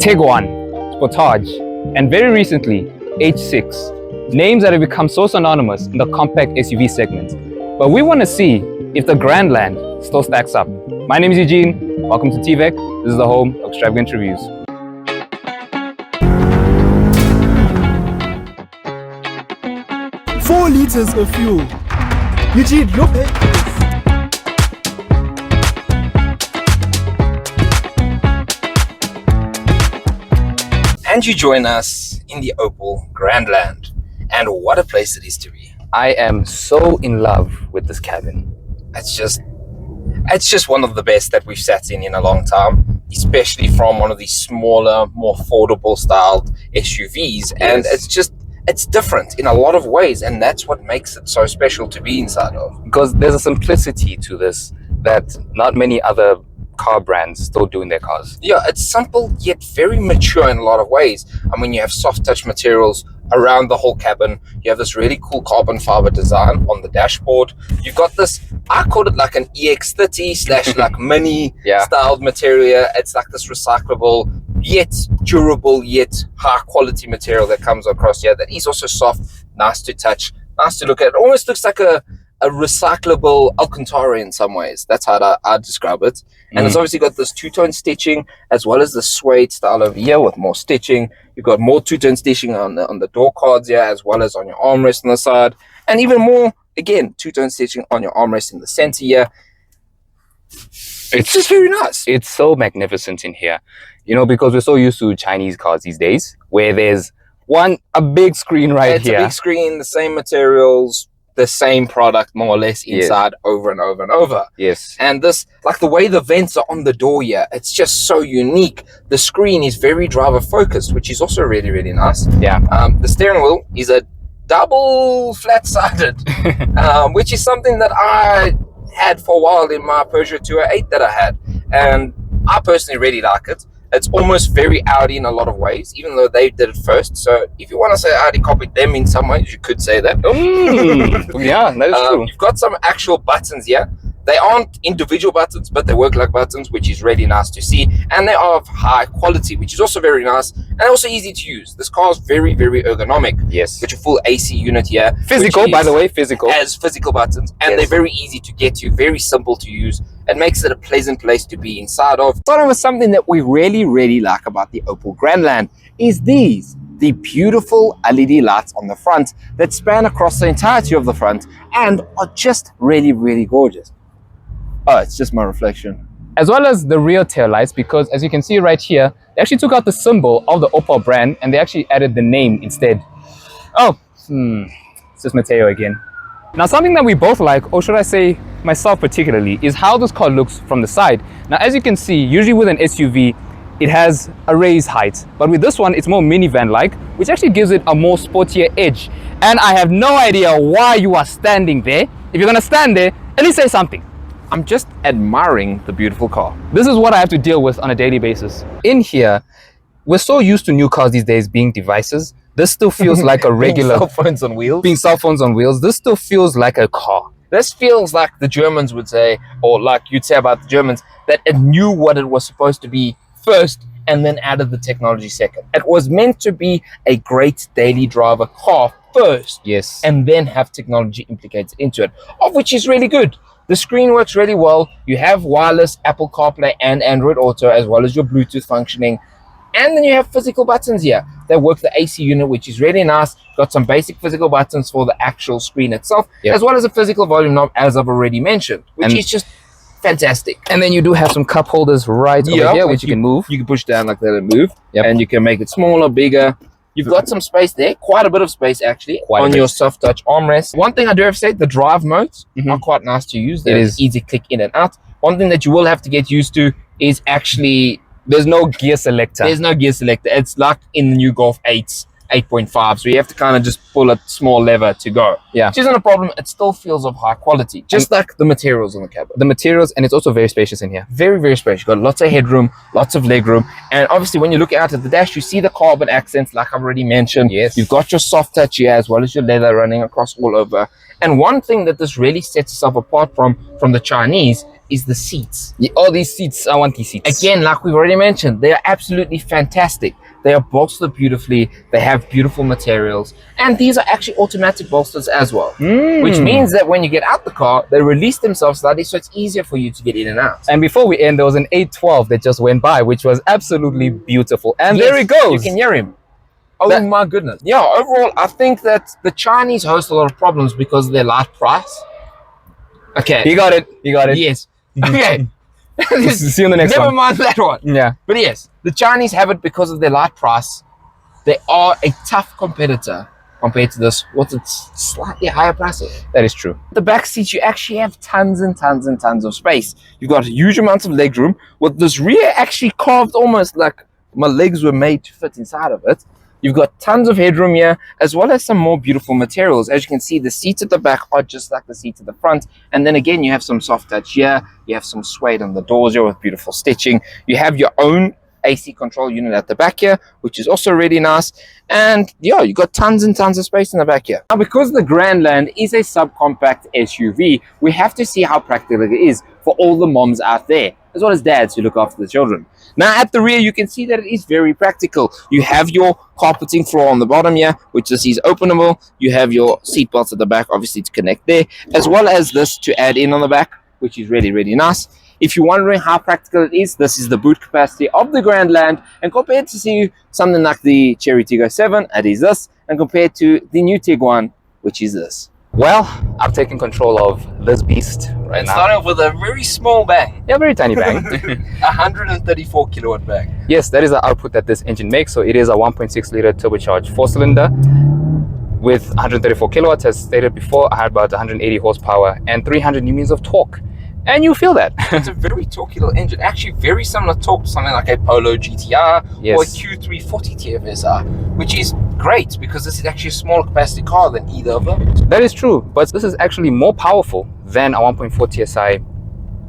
Tiguan, Sportage, and very recently, H6. Names that have become so synonymous in the compact SUV segment. But we want to see if the Grandland still stacks up. My name is Eugene. Welcome to TVEC. This is the home of extravagant reviews. Four liters of fuel. Eugene, you're paying for this. And you join us in the Opel Grandland. And what a place it is to be. I am so in love with this cabin. It's just one of the best that we've sat in a long time, especially from one of these smaller, more affordable styled SUVs. And it's different in a lot of ways, and that's what makes it so special to be inside of. Because there's a simplicity to this that not many other car brands still do in their cars. Yeah, it's simple yet very mature in a lot of ways. I mean, you have soft touch materials around the whole cabin. You have this really cool carbon fiber design on the dashboard. You've got this, I called it like an EX30 slash like mini styled material. It's like this recyclable yet durable yet high quality material that comes across here that is also soft, nice to touch, nice to look at. It almost looks like a recyclable Alcantara in some ways. That's how I'd describe it. And it's obviously got this two-tone stitching as well as the suede style over here with more stitching. You've got more two-tone stitching on the door cards here as well as on your armrest on the side. And even more, again, two-tone stitching on your armrest in the center here. It's just very nice. It's so magnificent in here. You know, because we're so used to Chinese cars these days where there's a big screen here. It's a big screen, the same materials, the same product more or less inside over and over and over. Yes. And this, like the way the vents are on the door here, it's just so unique. The screen is very driver focused, which is also really, really nice. Yeah. The steering wheel is a double flat-sided, which is something that I had for a while in my Peugeot 208 that I had. And I personally really like it. It's almost very Audi in a lot of ways, even though they did it first. So if you want to say Audi copied them in some ways, you could say that. Yeah, that is true. You've got some actual buttons here. They aren't individual buttons, but they work like buttons, which is really nice to see. And they are of high quality, which is also very nice. And also easy to use. This car is very, very ergonomic. Yes. Got your full AC unit here. Physical, by the way, physical. Has physical buttons. And they're very easy to get to, very simple to use. It makes it a pleasant place to be inside of. Starting with something that we really, really like about the Opel Grandland is the beautiful LED lights on the front that span across the entirety of the front and are just really, really gorgeous. Oh, it's just my reflection. As well as the rear tail lights, because as you can see right here, they actually took out the symbol of the Opel brand and they actually added the name instead. Oh, it's just Mateo again. Now, something that we both like, or should I say myself particularly, is how this car looks from the side. Now, as you can see, usually with an SUV, it has a raised height, but with this one, it's more minivan-like, which actually gives it a more sportier edge. And I have no idea why you are standing there. If you're gonna stand there, at least say something. I'm just admiring the beautiful car. This is what I have to deal with on a daily basis. In here, we're so used to new cars these days being devices. This still feels like a regular... cell phones on wheels. Being cell phones on wheels. This still feels like a car. This feels like the Germans would say, or like you'd say about the Germans, that it knew what it was supposed to be first and then added the technology second. It was meant to be a great daily driver car first. Yes. And then have technology implicated into it, of which is really good. The screen works really well. You have wireless Apple CarPlay and Android Auto, as well as your Bluetooth functioning. And then you have physical buttons here that work the AC unit, which is really nice. Got some basic physical buttons for the actual screen itself, as well as a physical volume knob, as I've already mentioned, which is just fantastic. And then you do have some cup holders right over here, which you can move. You can push down like that and move. And you can make it smaller, bigger. You've got some space there, quite a bit of space actually, on your soft touch armrest. One thing I do have to say, the drive modes are quite nice to use. They're easy click in and out. One thing that you will have to get used to is actually... There's no gear selector. There's no gear selector. It's like in the new Golf 8s, 8.5. So you have to kind of just pull a small lever to go. Yeah. Which isn't a problem. It still feels of high quality. Just like the materials on the cabin. The materials, and it's also very spacious in here. Very, very spacious. You've got lots of headroom, lots of legroom. And obviously when you look out at the dash, you see the carbon accents like I've already mentioned. Yes. You've got your soft touch here as well as your leather running across all over. And one thing that this really sets itself apart from the Chinese is the seats. Yeah, all these seats, I want these seats. Again, like we've already mentioned, they are absolutely fantastic. They are bolstered beautifully. They have beautiful materials. And these are actually automatic bolsters as well. Which means that when you get out the car, they release themselves slightly, so it's easier for you to get in and out. And before we end, there was an 812 that just went by, which was absolutely beautiful. And there it goes. You can hear him. Oh my goodness. Yeah, overall, I think that the Chinese host a lot of problems because of their light price. Okay. You got it. You got it. Yes. Okay. See you on the next one. Never mind that one. Yeah. But yes, the Chinese have it because of their light price. They are a tough competitor compared to this, what's its slightly higher price. That is true. The back seats, you actually have tons and tons and tons of space. You've got huge amounts of leg room with this rear actually carved almost like my legs were made to fit inside of it. You've got tons of headroom here, as well as some more beautiful materials. As you can see, the seats at the back are just like the seats at the front. And then again, you have some soft touch here. You have some suede on the doors here with beautiful stitching. You have your own AC control unit at the back here, which is also really nice. And yeah, you got tons and tons of space in the back here. Now, because the Grandland is a subcompact SUV, we have to see how practical it is for all the moms out there, as well as dads who look after the children. Now at the rear, you can see that it is very practical. You have your carpeting floor on the bottom here, which this is openable. You have your seat belts at the back, obviously to connect there, as well as this to add in on the back, which is really, really nice. If you're wondering how practical it is, this is the boot capacity of the Grandland, and compared to see something like the Chery Tiggo 7, it is this, and compared to the new Tiguan, which is this. Well, I've taken control of this beast right now. Starting off with a very small bang. Yeah, very tiny bang. 134 kilowatt bang. Yes, that is the output that this engine makes. So it is a 1.6 liter turbocharged 4-cylinder with 134 kilowatts. As stated before, I had about 180 horsepower and 300 newtons of torque. And you feel that. It's a very torquey little engine. Actually, very similar torque to something like a Polo GTR or a Q340 TFSR, which is great because this is actually a smaller capacity car than either of them. That is true, but this is actually more powerful than a 1.4 TSI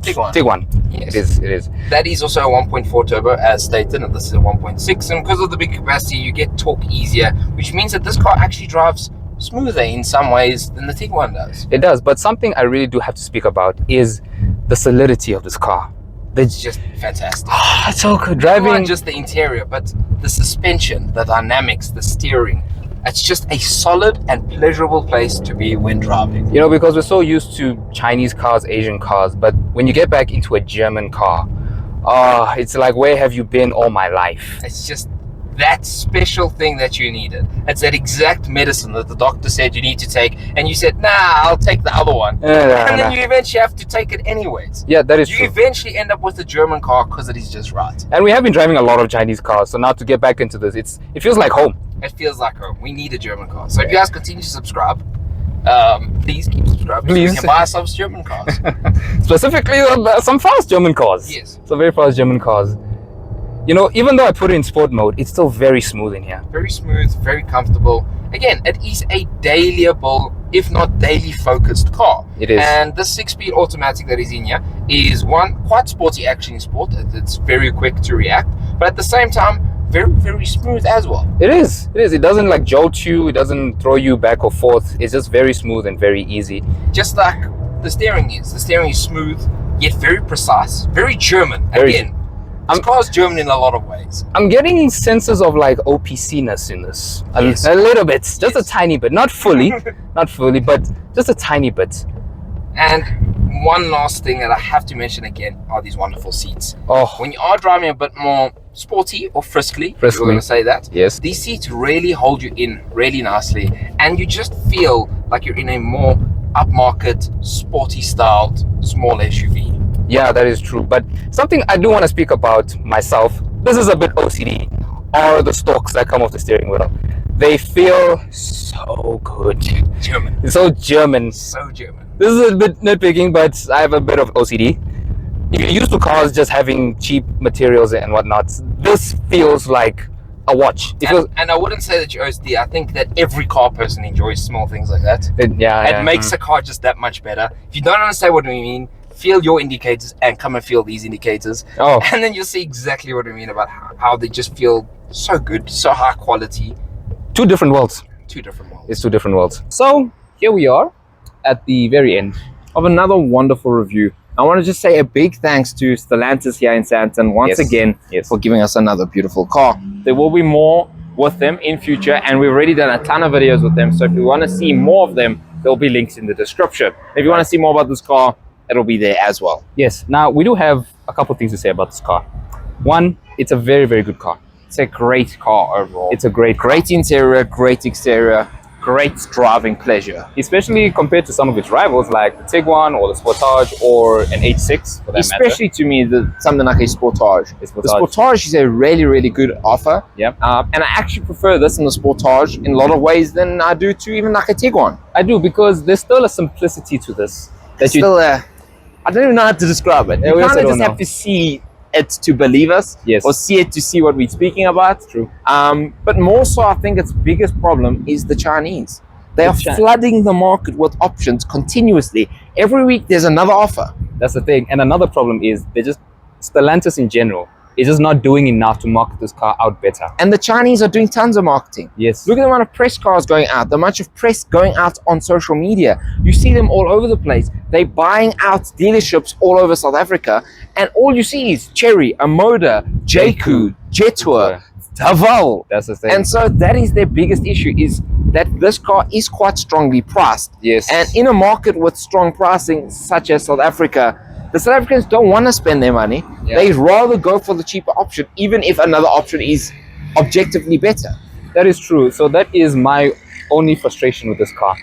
Tiguan. Yes. It is. That is also a 1.4 turbo as stated, and this is a 1.6. And because of the big capacity, you get torque easier, which means that this car actually drives smoother in some ways than the Tiguan does. It does, but something I really do have to speak about is the solidity of this car. It's just fantastic. It's so good driving. Not just the interior, but the suspension, the dynamics, the steering. It's just a solid and pleasurable place to be when driving. You know, because we're so used to Chinese cars, Asian cars, but when you get back into a German car, it's like, where have you been all my life? It's just that special thing that you needed. It's that exact medicine that the doctor said you need to take, and you said, nah, I'll take the other one. And then you eventually have to take it anyways. Yeah, that is true. You eventually end up with a German car because it is just right. And we have been driving a lot of Chinese cars, so now to get back into this, it feels like home. It feels like home. We need a German car. So if you guys continue to subscribe, please keep subscribing. Please. So we can buy ourselves German cars. Specifically, some fast German cars. Yes. Some very fast German cars. You know, even though I put it in sport mode, it's still very smooth in here. Very smooth, very comfortable. Again, it is a dailyable, if not daily focused car. It is. And this 6-speed automatic that is in here is one, quite sporty actually in sport. It's very quick to react, but at the same time, very, very smooth as well. It is. It doesn't like jolt you. It doesn't throw you back or forth. It's just very smooth and very easy. Just like the steering is. The steering is smooth, yet very precise. Very German. Again, this car is German in a lot of ways. I'm getting senses of like OPC-ness in this. A little bit. Just a tiny bit. Not fully. Not fully, but just a tiny bit. And one last thing that I have to mention again are these wonderful seats. Oh. When you are driving a bit more sporty or friskly, if you're going to say that, yes, these seats really hold you in really nicely, and you just feel like you're in a more upmarket, sporty styled, small SUV. Yeah, that is true. But something I do want to speak about myself, this is a bit OCD, are the stalks that come off the steering wheel. They feel so good. German. It's so German. So German. This is a bit nitpicking, but I have a bit of OCD. You're used to cars just having cheap materials and whatnot. This feels like a watch. And I wouldn't say that you're OCD. I think that every car person enjoys small things like that. It makes a car just that much better. If you don't understand what we mean, feel your indicators and come and feel these indicators. Oh. And then you'll see exactly what I mean about how they just feel so good, so high quality. Two different worlds. Two different worlds. It's two different worlds. So here we are at the very end of another wonderful review I want to just say a big thanks to Stellantis here in Sandton once again for giving us another beautiful car. There will be more with them in future, and we've already done a ton of videos with them, so if you want to see more of them, there'll be links in the description. If you want to see more about this car, it'll be there as well. Yes. Now, we do have a couple things to say about this car. One, it's a very, very good car. It's a great car overall. It's a great interior, great exterior, great driving pleasure. Especially compared to some of its rivals like the Tiguan or the Sportage or an H6 for that Especially matter. to me, something like a Sportage. The Sportage is a really, really good offer. Yep. And I actually prefer this in the Sportage in a lot of ways than I do to even like a Tiguan. I do, because there's still a simplicity to this. I don't even know how to describe it. You kind of just have to see it to believe us, or see it to see what we're speaking about. True. But more so, I think its biggest problem is the Chinese. They are flooding the market with options continuously. Every week there's another offer. That's the thing. And another problem is Stellantis in general is just not doing enough to market this car out better. And the Chinese are doing tons of marketing. Yes. Look at the amount of press cars going out, the amount of press going out on social media. You see them all over the place. They're buying out dealerships all over South Africa, and all you see is Chery, Amoda, Jaku, Jetour, Haval. That's the thing. And so that is their biggest issue, is that this car is quite strongly priced. Yes. And in a market with strong pricing such as South Africa, the South Africans don't want to spend their money. They'd rather go for the cheaper option, even if another option is objectively better. That is true. So that is my only frustration with this car.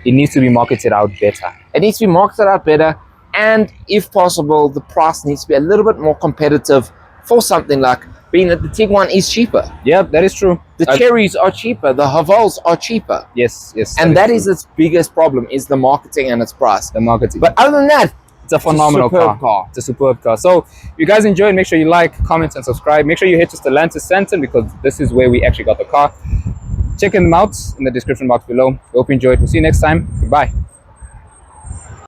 It needs to be marketed out better. It needs to be marketed out better, and if possible, the price needs to be a little bit more competitive for something like, being that the Tiguan is cheaper. Yeah, that is true. The Cherys are cheaper. The Havals are cheaper. Yes. And that is its biggest problem, is the marketing and its price. The marketing. But other than that, it's a phenomenal car. It's a superb car. So if you guys enjoyed, make sure you like, comment, and subscribe. Make sure you head to Stellantis Sandton, because this is where we actually got the car. Check them out in the description box below. We hope you enjoyed. We'll see you next time. Goodbye.